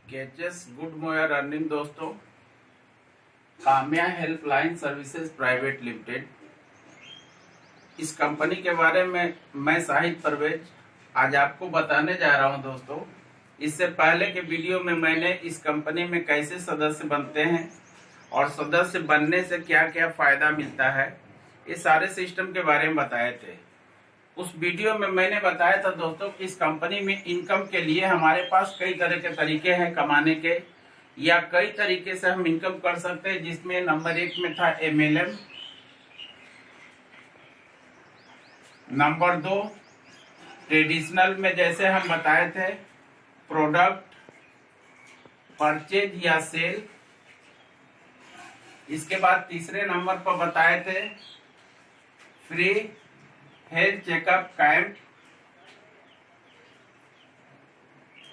केचस good morning earning दोस्तों। Kamya helpline services private limited, इस company के बारे में मैं शाहिद परवेज आज आपको बताने जा रहा हूं दोस्तों। इससे पहले के वीडियो में मैंने इस कंपनी में कैसे सदस्य बनते हैं और सदस्य बनने से क्या क्या फायदा मिलता है, ये सारे सिस्टम के बारे में बताए थे। उस वीडियो में मैंने बताया था दोस्तों कि इस कंपनी में इनकम के लिए हमारे पास कई तरह के तरीके हैं कमाने के, या कई तरीके से हम इनकम कर सकते हैं, जिसमें नंबर 1 में था MLM, नंबर 2 ट्रेडिशनल में जैसे हम बताए थे प्रोडक्ट परचेज या सेल। इसके बाद तीसरे नंबर पर बताए थे फ्री हेल्थ चेकअप कैंप।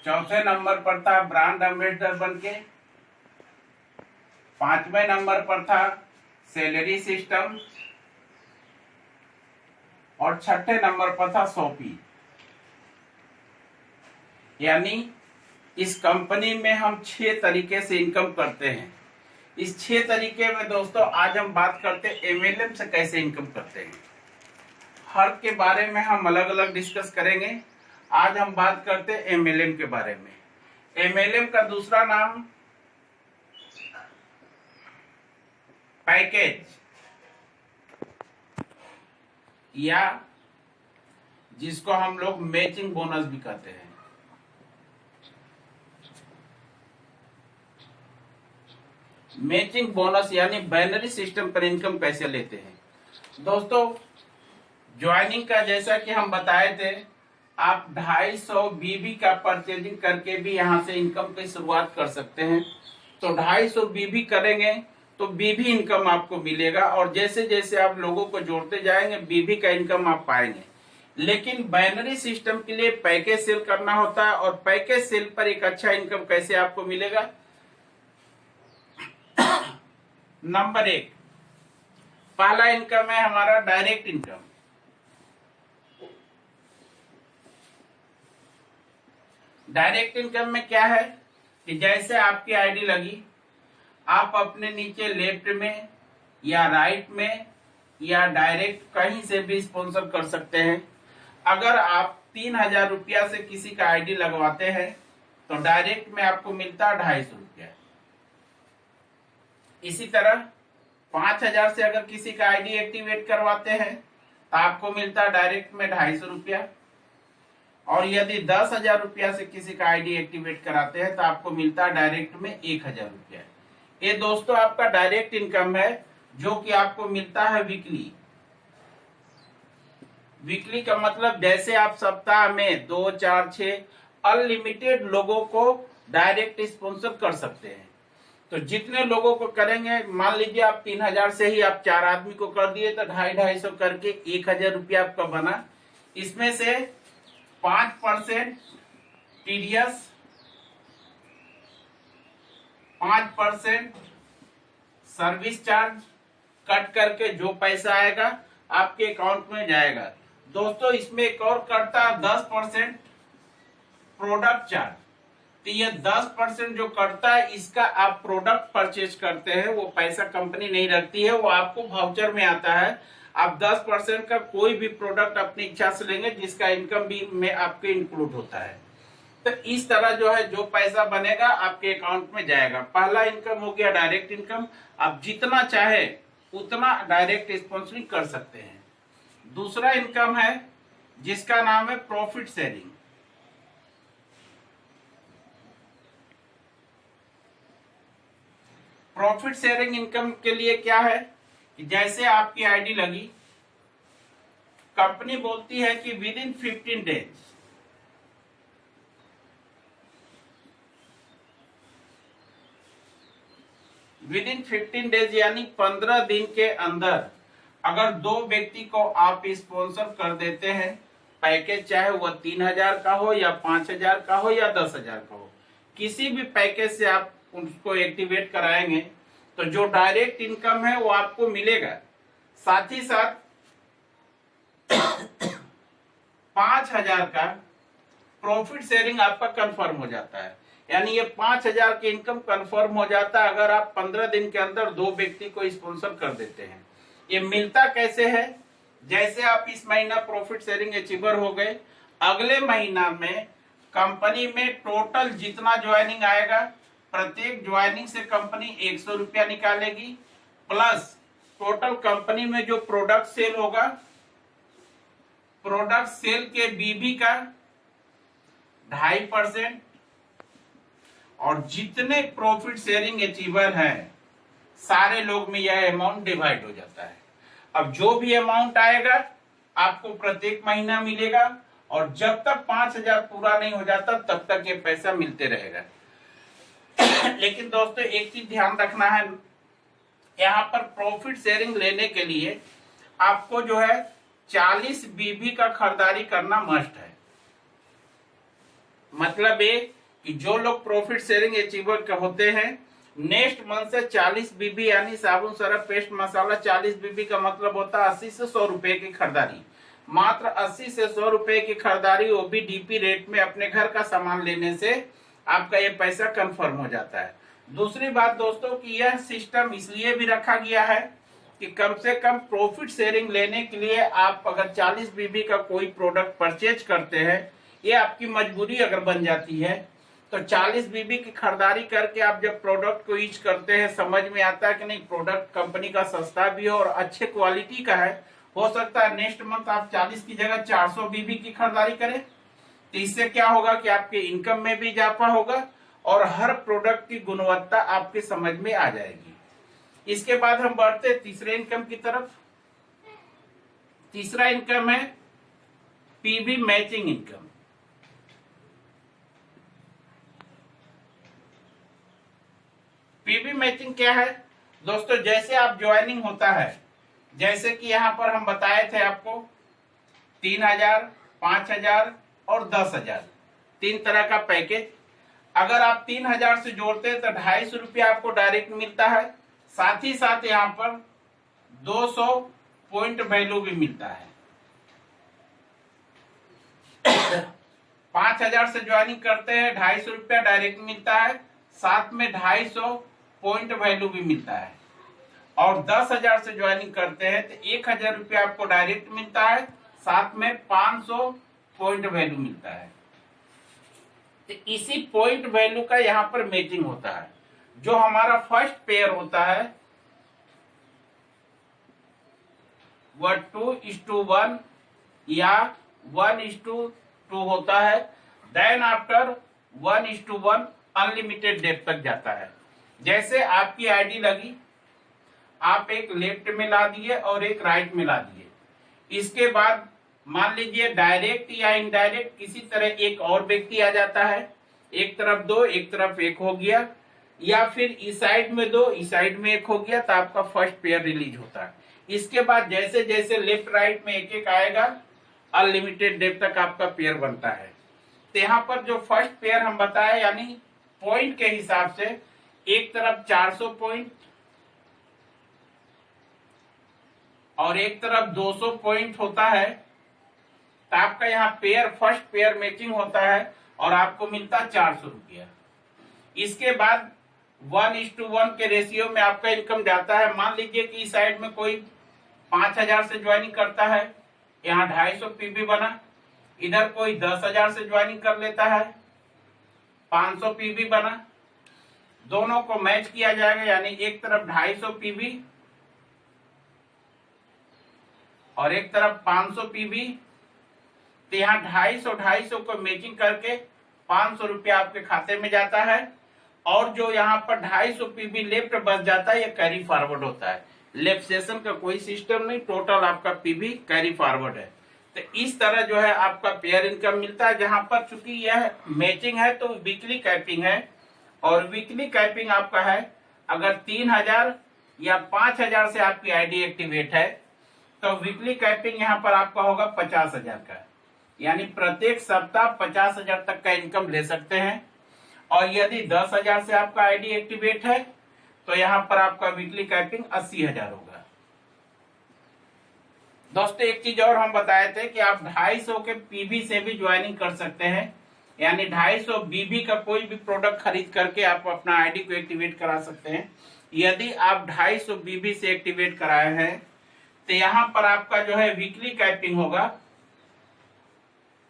चौथे नंबर पर था ब्रांड एम्बेसडर बनके। पांचवें नंबर पर था सैलरी सिस्टम और छठे नंबर पर था शॉपी। यानी इस कंपनी में हम 6 तरीके से इनकम करते हैं। इस 6 तरीके में दोस्तों आज हम बात करते हैं MLM से कैसे इनकम करते हैं। हर के बारे में हम अलग अलग डिस्कस करेंगे। आज हम बात करते हैं MLM के बारे में। MLM का दूसरा नाम पैकेज, या जिसको हम लोग मैचिंग बोनस भी कहते हैं। मैचिंग बोनस यानी बाइनरी सिस्टम पर इनकम कैसे लेते हैं दोस्तों। ज्वाइनिंग का जैसा कि हम बताए थे, आप 250 BB का परचेजिंग करके भी यहां से इनकम की शुरुआत कर सकते हैं। तो 250 BB करेंगे तो BB इनकम आपको मिलेगा, और जैसे जैसे आप लोगों को जोड़ते जाएंगे BB का इनकम आप पाएंगे। लेकिन बाइनरी सिस्टम के लिए पैकेज सेल करना होता है, और पैकेज सेल पर एक अच्छा इनकम कैसे आपको मिलेगा। नंबर 1 पहला इनकम है हमारा डायरेक्ट इनकम। डायरेक्ट इनकम में क्या है कि जैसे आपकी आईडी लगी, आप अपने नीचे लेफ्ट में या राइट में या डायरेक्ट कहीं से भी स्पॉन्सर कर सकते हैं। अगर आप 3000 रुपया से किसी का आईडी लगवाते हैं तो डायरेक्ट में आपको मिलता है 250 रुपया। इसी तरह 5000 से अगर किसी का आईडी एक्टिवेट करवाते हैं तो आपको मिलता है डायरेक्ट में 250 रुपया। और यदि 10,000 रुपया से किसी का आईडी एक्टिवेट कराते हैं तो आपको मिलता है डायरेक्ट में 1000 रुपया। ये दोस्तों आपका डायरेक्ट इनकम है, जो कि आपको मिलता है वीकली। वीकली का मतलब जैसे आप सप्ताह में 2, 4, 6 अनलिमिटेड लोगों को डायरेक्ट स्पॉन्सर कर सकते हैं। तो जितने लोगों को करेंगे, मान लीजिए आप 3000 से ही आप 4 आदमी को कर दिए तो 250 करके 1000 रुपया आपका बना। इसमें से 5% TDS, 5% सर्विस चार्ज कट करके जो पैसा आएगा आपके अकाउंट में जाएगा। दोस्तों इसमें एक और कटता है 10% प्रोडक्ट चार्ज। तो ये 10% जो कटता है, इसका आप प्रोडक्ट परचेज करते हैं, वो पैसा कंपनी नहीं रखती है, वो आपको वाउचर में आता है। आप 10% का कोई भी प्रोडक्ट अपनी इच्छा से लेंगे, जिसका इनकम भी में आपके इंक्लूड होता है। तो इस तरह जो है जो पैसा बनेगा आपके अकाउंट में जाएगा। पहला इनकम हो गया डायरेक्ट इनकम। आप जितना चाहे उतना डायरेक्ट स्पॉन्सरिंग कर सकते हैं। दूसरा इनकम है जिसका नाम है profit sharing. Profit sharing income के लिए क्या है कि जैसे आपकी आईडी लगी, कंपनी बोलती है कि with in 15 days, with in 15 days यानी 15 दिन के अंदर अगर 2 व्यक्ति को आप स्पॉन्सर कर देते हैं, पैकेज चाहे वह 3000 का हो या 5000 का हो या 10,000 का हो, किसी भी पैकेज से आप उसको एक्टिवेट कराएंगे तो जो डायरेक्ट इनकम है वो आपको मिलेगा। साथ ही साथ 5000 का प्रॉफिट शेयरिंग आपका कंफर्म हो जाता है। यानी ये 5,000 की इनकम कंफर्म हो जाता है अगर आप 15 दिन के अंदर 2 व्यक्ति को स्पॉन्सर कर देते हैं। ये मिलता कैसे है? जैसे आप इस महीना प्रॉफिट शेयरिंग अचीवर हो गए, अगले महीना में कंपनी में टोटल जितना ज्वाइनिंग आएगा, प्रत्येक ज्वाइनिंग से कंपनी 100 रुपया निकालेगी, प्लस टोटल कंपनी में जो प्रोडक्ट सेल होगा, प्रोडक्ट सेल के बीबी का 2.5%, और जितने प्रॉफिट शेयरिंग अचीवर हैं सारे लोग में यह अमाउंट डिवाइड हो जाता है। अब जो भी अमाउंट आएगा आपको प्रत्येक महीना मिलेगा, और जब तक 5,000 पूरा नहीं हो जाता तब तक ये पैसा मिलते रहेगा। लेकिन दोस्तों एक चीज ध्यान रखना है, यहाँ पर प्रॉफिट शेयरिंग लेने के लिए आपको जो है 40 बीबी का खरीदारी करना मस्ट है। मतलब ये कि जो लोग प्रॉफिट शेयरिंग अचीवर होते हैं, नेक्स्ट मंथ से 40 बीबी यानी साबुन, सरफ, पेस्ट, मसाला 40 बीबी का मतलब होता है 80 से 100 रुपए की खरीदारी। मात्र 80 से 100 रुपए की खरीदारी, वो भी डीपी रेट में अपने घर का सामान लेने से आपका ये पैसा कंफर्म हो जाता है। दूसरी बात दोस्तों कि यह सिस्टम इसलिए भी रखा गया है कि कम से कम प्रॉफिट शेयरिंग लेने के लिए आप अगर 40 बीबी का कोई प्रोडक्ट परचेज करते हैं, ये आपकी मजबूरी अगर बन जाती है, तो 40 बीबी की खरीदारी करके आप जब प्रोडक्ट को यूज करते हैं, समझ में आता है कि नहीं प्रोडक्ट कंपनी का सस्ता भी है और अच्छे क्वालिटी का है, हो सकता है नेक्स्ट मंथ आप 40 की जगह 400 बीबी की खरीदारी करें। तो इससे क्या होगा कि आपके इनकम में भी इजाफा होगा और हर प्रोडक्ट की गुणवत्ता आपके समझ में आ जाएगी। इसके बाद हम बढ़ते हैं तीसरे इनकम की तरफ। तीसरा इनकम है PB matching income. PB matching क्या है दोस्तों? जैसे आप ज्वाइनिंग होता है, जैसे कि यहाँ पर हम बताए थे आपको 3,000, 5,000 और 10,000, 3 तरह का पैकेज। अगर आप 3,000 से जोड़ते हैं तो 250 रुपया आपको डायरेक्ट मिलता है, साथ ही साथ यहाँ पर 200 पॉइंट वैल्यू भी मिलता है। 5,000 से ज्वाइनिंग करते हैं 250 रुपया डायरेक्ट मिलता है, साथ में 250 पॉइंट वैल्यू भी मिलता है। और 10,000 से ज्वाइनिंग करते हैं तो 1,000 रुपया आपको डायरेक्ट मिलता है, साथ में 500 पॉइंट वैल्यू मिलता है। तो इसी पॉइंट वैल्यू का यहाँ पर मैचिंग होता है। जो हमारा फर्स्ट पेयर होता है वह 2:1 या 1:2 होता है। देन आफ्टर 1:1 अनलिमिटेड डेप्थ तक जाता है। जैसे आपकी आईडी लगी, आप एक लेफ्ट में ला दिए और एक राइट में ला दिए। इसके बाद मान लीजिए डायरेक्ट या इनडायरेक्ट किसी तरह एक और व्यक्ति आ जाता है, एक तरफ 2 एक तरफ 1 हो गया, या फिर इस साइड में 2 इस साइड में 1 हो गया, तो आपका फर्स्ट पेयर रिलीज होता है। इसके बाद जैसे जैसे लेफ्ट राइट में 1-1 आएगा, अनलिमिटेड डेप्थ तक आपका पेयर बनता है। तो यहाँ पर जो फर्स्ट पेयर हम बताए, यानी पॉइंट के हिसाब से एक तरफ 400 पॉइंट और एक तरफ 200 पॉइंट होता है, तो आपका यहाँ पेयर फर्स्ट पेयर मैचिंग होता है और आपको मिलता 400 रुपया। इसके बाद 1:1 के रेशियो में आपका इनकम जाता है। मान लीजिए कि इस साइड में कोई 5,000 से ज्वाइनिंग करता है, यहाँ 250 पीबी बना। इधर कोई 10,000 से ज्वाइनिंग कर लेता है, 500 पीबी बना। दोनों को मैच किया जाएगा, यानी एक तरफ 250 पीबी और एक तरफ 500 पीबी। तो यहाँ 250 को मैचिंग करके 500 रुपया आपके खाते में जाता है। और जो यहाँ पर 250 पीबी लेफ्ट बच जाता है, ये कैरी फॉरवर्ड होता है। लेफ्ट सेशन का कोई सिस्टम नहीं, टोटल आपका पीबी कैरी फॉरवर्ड है। तो इस तरह जो है आपका पेयर इनकम मिलता है, जहां पर चूंकि यह मैचिंग है तो वीकली कैपिंग है। और वीकली कैपिंग आपका है, अगर 3,000 या 5,000 से आपकी आईडी एक्टिवेट है तो वीकली कैपिंग यहाँ पर आपका होगा 50,000 का, यानी प्रत्येक सप्ताह 50,000 तक का इनकम ले सकते हैं। और यदि 10,000 से आपका आईडी एक्टिवेट है तो यहाँ पर आपका वीकली कैपिंग 80,000 होगा। दोस्तों एक चीज और हम बताए थे कि आप 250 के पीबी से भी ज्वाइनिंग कर सकते हैं। यानी 250 बीबी का कोई भी प्रोडक्ट खरीद करके आप अपना आईडी को एक्टिवेट करा सकते हैं। यदि आप 250 बीबी से एक्टिवेट कराए हैं तो यहाँ पर आपका जो है वीकली कैपिंग होगा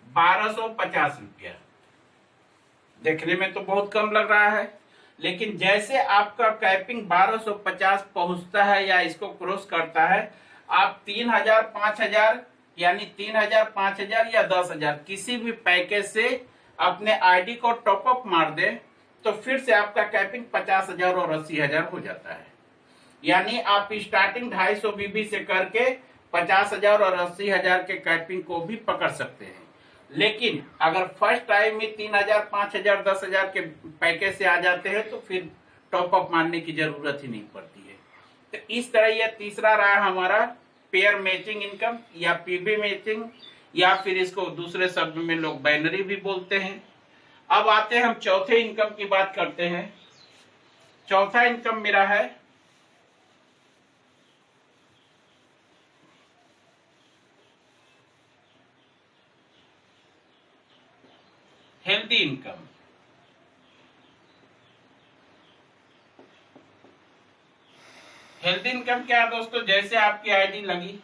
1250 रुपया। देखने में तो बहुत कम लग रहा है, लेकिन जैसे आपका कैपिंग 1250 पहुंचता है या इसको क्रॉस करता है, आप 3000, 5000 यानी 3000, 5000 या 10,000 किसी भी पैकेज से अपने आईडी को टॉप अप मार दे तो फिर से आपका कैपिंग 50,000 और 80,000 हो जाता है। यानी आप स्टार्टिंग 250 बीबी से करके 50,000 और 80,000 के कैपिंग को भी पकड़ सकते हैं। लेकिन अगर फर्स्ट टाइम में 3000, 5000, 10,000 के पैकेज से आ जाते हैं तो फिर टॉप अप मारने की जरूरत ही नहीं पड़ती है। तो इस तरह यह तीसरा रहा हमारा पेयर मैचिंग इनकम या पीबी मैचिंग, या फिर इसको दूसरे शब्द में लोग बाइनरी भी बोलते हैं। अब आते हैं हम चौथे इनकम की बात करते हैं। चौथा इनकम मेरा है हेल्दी इनकम। हेल्दी इनकम क्या है दोस्तों? जैसे आपकी आईडी लगी,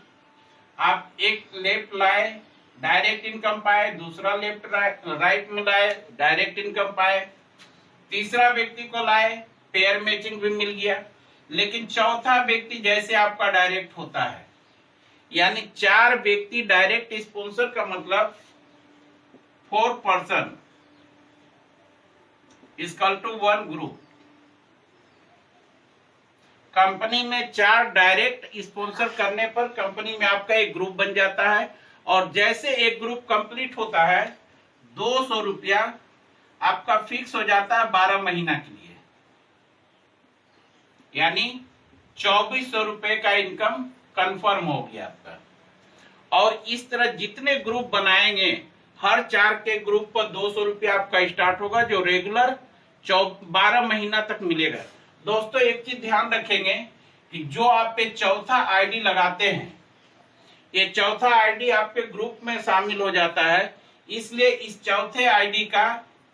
आप एक लेफ्ट लाए डायरेक्ट इनकम पाए, दूसरा लेफ्ट राइट में लाए डायरेक्ट इनकम पाए, तीसरा व्यक्ति को लाए पेयर मैचिंग भी मिल गया, लेकिन चौथा व्यक्ति जैसे आपका डायरेक्ट होता है, यानी 4 व्यक्ति डायरेक्ट स्पॉन्सर का मतलब 4 person equal to 1 group. Company में 4 डायरेक्ट स्पॉन्सर करने पर कंपनी में आपका एक ग्रुप बन जाता है, और जैसे एक ग्रुप कंप्लीट होता है 200 रुपया आपका फिक्स हो जाता है 12 महीना के लिए, यानी 2400 रुपए का इनकम कंफर्म हो गया आपका। और इस तरह जितने ग्रुप बनाएंगे हर 4 के ग्रुप पर 200 रुपया आपका स्टार्ट होगा, जो रेगुलर 12 महीना तक मिलेगा। दोस्तों एक चीज ध्यान रखेंगे कि जो आप पे चौथा आईडी लगाते हैं, ये चौथा आईडी आपके ग्रुप में शामिल हो जाता है, इसलिए इस चौथे आईडी का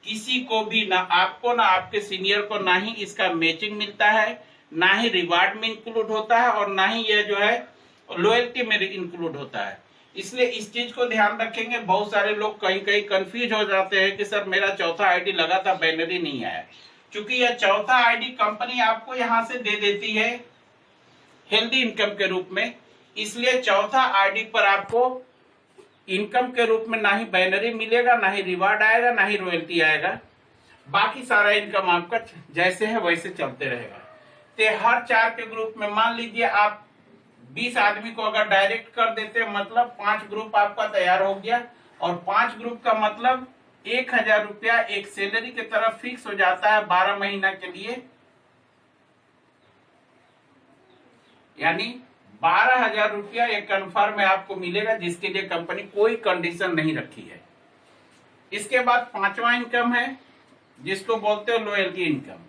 किसी को भी, ना आपको ना आपके सीनियर को, ना ही इसका मैचिंग मिलता है, ना ही रिवार्ड में इंक्लूड होता है, और ना ही यह जो है लॉयल्टी में इंक्लूड होता है। इसलिए इस चीज को ध्यान रखेंगे। बहुत सारे लोग कहीं कहीं कंफ्यूज हो जाते हैं कि सर मेरा चौथा आईडी लगा था बैनरी नहीं आया। क्योंकि यह चौथा आईडी कंपनी आपको यहां से दे देती है हेल्दी इनकम के रूप में, इसलिए चौथा आईडी पर आपको इनकम के रूप में ना ही बैनरी मिलेगा, ना ही रिवार्ड आएगा, ना ही रॉयल्टी आएगा। बाकी सारा इनकम आपका जैसे है वैसे चलते रहेगा। तो हर 4 के ग्रुप में मान लीजिए आप 20 आदमी को अगर डायरेक्ट कर देते, मतलब 5 ग्रुप आपका तैयार हो गया, और 5 ग्रुप का मतलब 1000 रुपया एक सैलरी की तरफ फिक्स हो जाता है 12 महीना के लिए, यानी 12,000 रुपया एक कन्फर्म में आपको मिलेगा, जिसके लिए कंपनी कोई कंडीशन नहीं रखी है। इसके बाद 5वां इनकम है जिसको बोलते हैं लॉयल्टी इनकम।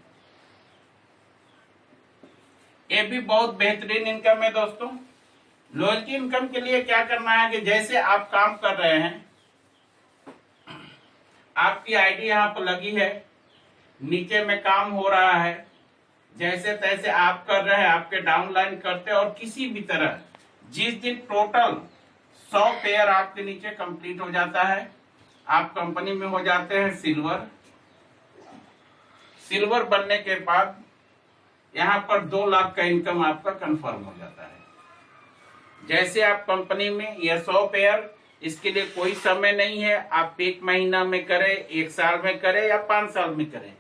ये भी बहुत बेहतरीन इनकम है दोस्तों। लॉयल्टी इनकम के लिए क्या करना है कि जैसे आप काम कर रहे हैं, आपकी आईडी यहाँ पर लगी है, नीचे में काम हो रहा है, जैसे तैसे आप कर रहे हैं, आपके डाउनलाइन करते हैं, और किसी भी तरह जिस दिन टोटल 100 पेयर आपके नीचे कंप्लीट हो जाता है, आप कंपनी में हो जाते हैं सिल्वर। सिल्वर बनने के बाद यहाँ पर 2 लाख का इनकम आपका कंफर्म हो जाता है। जैसे आप कंपनी में ये 100 पेयर, इसके लिए कोई समय नहीं है, आप 1 महीना में करें, 1 साल में करें या 5 साल में करें,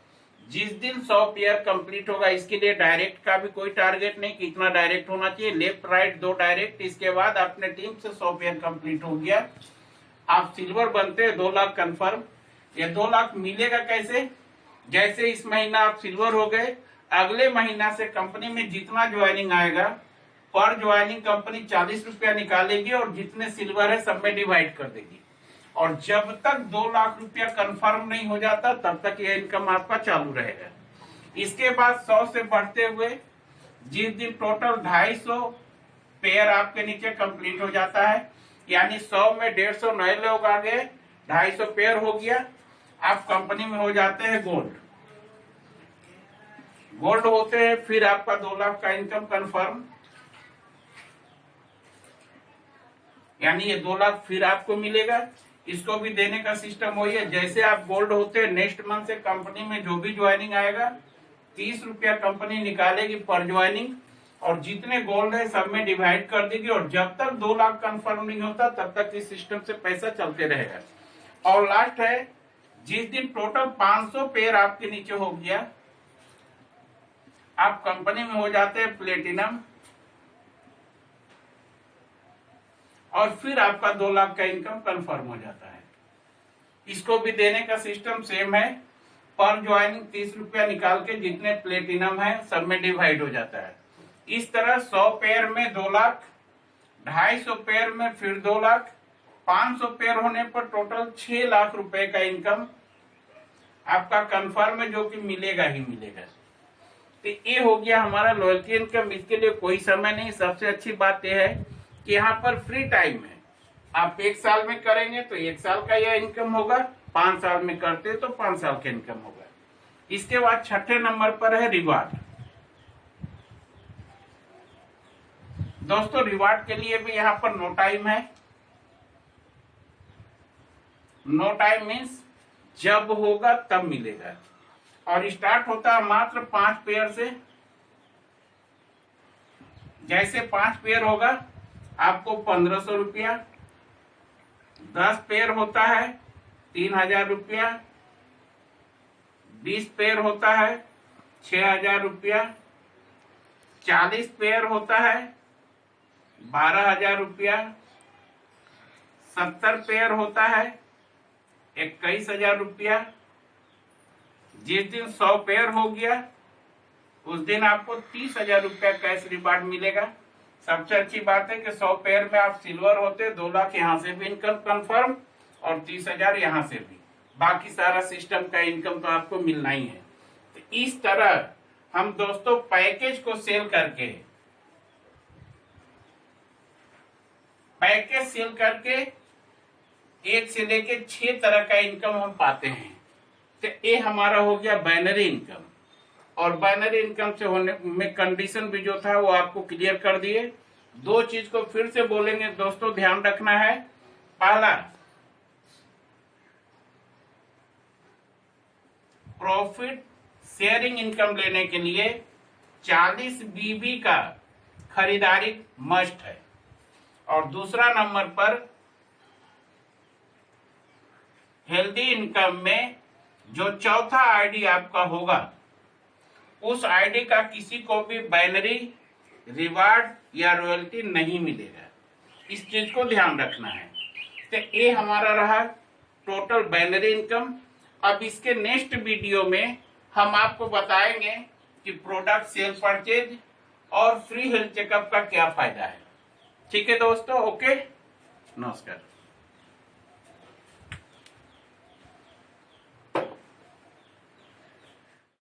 जिस दिन 100 पेयर कंप्लीट होगा, इसके लिए डायरेक्ट का भी कोई टारगेट नहीं कि इतना डायरेक्ट होना चाहिए, लेफ्ट राइट 2 डायरेक्ट, इसके बाद अपने टीम से 100 पेयर कंप्लीट हो गया, आप सिल्वर बनते हैं 2 लाख कंफर्म। ये 2 लाख मिलेगा कैसे? जैसे इस महीना आप सिल्वर हो गए, अगले महीना से कंपनी में जितना ज्वाइनिंग आएगा, पर ज्वाइनिंग कंपनी 40 रुपया निकालेगी और जितने सिल्वर है सब में डिवाइड कर देगी, और जब तक 2 लाख रुपया कंफर्म नहीं हो जाता तब तक यह इनकम आपका चालू रहेगा। इसके बाद 100 से बढ़ते हुए जिस दिन टोटल 250 पेयर आपके नीचे कंप्लीट हो जाता है, यानी 100 में 150 नए लोग आ गए, 250 पेयर हो गया, आप कंपनी में हो जाते हैं गोल्ड होते हैं, फिर आपका 2 लाख का इनकम कंफर्म, यानी ये 2 लाख फिर आपको मिलेगा। इसको भी देने का सिस्टम वही है, जैसे आप गोल्ड होते हैं नेक्स्ट मंथ से कंपनी में जो भी ज्वाइनिंग आएगा 30 रुपया कंपनी निकालेगी पर ज्वाइनिंग, और जितने गोल्ड है सब में डिवाइड कर देगी, और जब तक 2 लाख कंफर्म नहीं होता तब तक इस सिस्टम से पैसा चलते रहेगा। और लास्ट है, जिस दिन टोटल 500 पेयर आपके नीचे हो गया, आप कंपनी में हो जाते हैं प्लेटिनम, और फिर आपका 2 लाख का इनकम कंफर्म हो जाता है। इसको भी देने का सिस्टम सेम है, पर ज्वाइनिंग 30 रुपया निकाल के जितने प्लेटिनम है सब में डिवाइड हो जाता है। इस तरह 100 पेयर में 2 लाख, 250 पेयर में फिर 2 लाख, 500 पेयर होने पर टोटल 6 लाख रुपए का इनकम आपका कंफर्म है, जो कि मिलेगा ही मिलेगा। तो ये हो गया हमारा लॉयल्टी इनकम। इसके लिए कोई समय नहीं। सबसे अच्छी बात यह है कि यहाँ पर फ्री टाइम है। आप 1 साल में करेंगे तो 1 साल का यह इनकम होगा, 5 साल में करते तो 5 साल का इनकम होगा। इसके बाद 6ठे नंबर पर है रिवार्ड। दोस्तों रिवार्ड के लिए भी यहाँ पर नो टाइम है। नो टाइम मीन्स जब होगा तब मिलेगा, और स्टार्ट होता है मात्र 5 पेयर से। जैसे 5 पेयर होगा आपको 1500 रुपया, 10 पेयर होता है 3000 रुपया, 20 पेयर होता है 6000 रुपया, 40 पेयर होता है 12,000 रुपया, 70 पेयर होता है 21,000 रुपया। जिस दिन 100 पेयर हो गया उस दिन आपको 30,000 रुपया कैश रिवार्ड मिलेगा। सबसे अच्छी बात है कि 100 पेयर में आप सिल्वर होते, 2 लाख यहाँ से भी इनकम कंफर्म और 30,000 यहाँ से भी, बाकी सारा सिस्टम का इनकम तो आपको मिलना ही है। तो इस तरह हम दोस्तों पैकेज को सेल करके 1 से लेके 6 तरह का इनकम हम पाते हैं। तो ये हमारा हो गया बाइनरी इनकम। और बाइनरी इनकम से होने में कंडीशन भी जो था वो आपको क्लियर कर दिए। 2 चीज को फिर से बोलेंगे दोस्तों, ध्यान रखना है। पहला, प्रॉफिट शेयरिंग इनकम लेने के लिए 40 बीबी का खरीदारी मस्ट है। और दूसरा नंबर पर हेल्दी इनकम में जो चौथा आईडी आपका होगा, उस आईडी का किसी को भी बाइनरी रिवार्ड या रॉयल्टी नहीं मिलेगा। इस चीज को ध्यान रखना है। तो ये हमारा रहा टोटल बाइनरी इनकम। अब इसके नेक्स्ट वीडियो में हम आपको बताएंगे कि प्रोडक्ट सेल परचेज और फ्री हेल्थ चेकअप का क्या फायदा है। ठीक है दोस्तों, ओके, नमस्कार।